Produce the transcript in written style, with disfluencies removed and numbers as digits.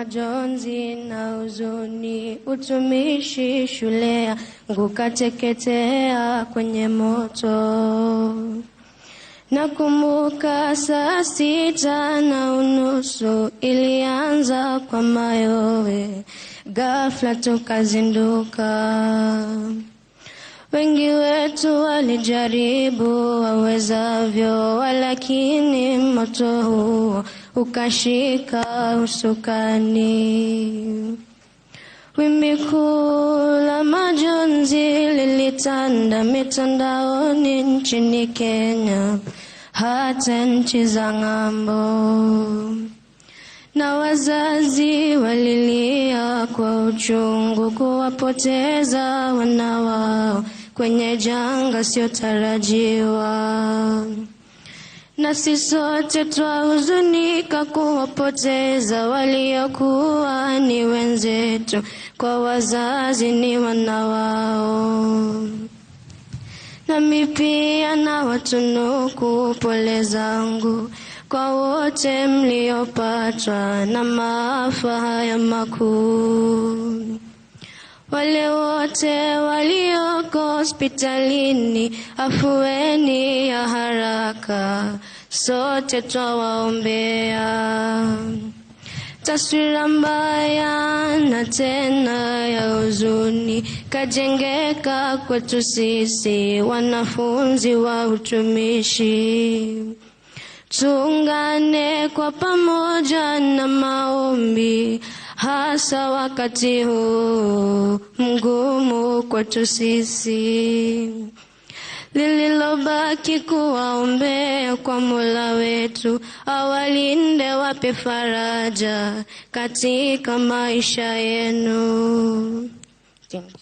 majonzi na huzuni, utumishi shule yangu kateketea kwenye moto. Nakumbuka 6:30 ilianza kwa mayowe, ghafla tukazinduka. Wengi wetu walijaribu wawezavyo, walakini moto huo ukashika usukani. Wimbi kuu la majonzi lilitanda mitandaoni nchini Kenya, hata nchi za ng'ambo. Na wazazi walilia kwa uchungu kuwapoteza wana wao kwenye janga siotarajiwa. Nasi sote twahuzunika kuwapoteza waliokuwa ni wenzetu, kwa wazazi ni wana wao. Nami pia nawatunuku pole zangu kwa wote mliopatwa na maafa haya makuu. Wale wote walioko hospitalini, afueni ya haraka, sote twawaombea. Taswira mbaya na tena ya huzuni kajengeka kwetu sisi wanafunzi wa utumishi. Tuungane kwa pamoja na maombi, hasa wakati huu mgumu kwetu sisi. Lililobaki kuwaombea kwa Mola wetu, awalinde, wape faraja katika maisha yenu. Thanks.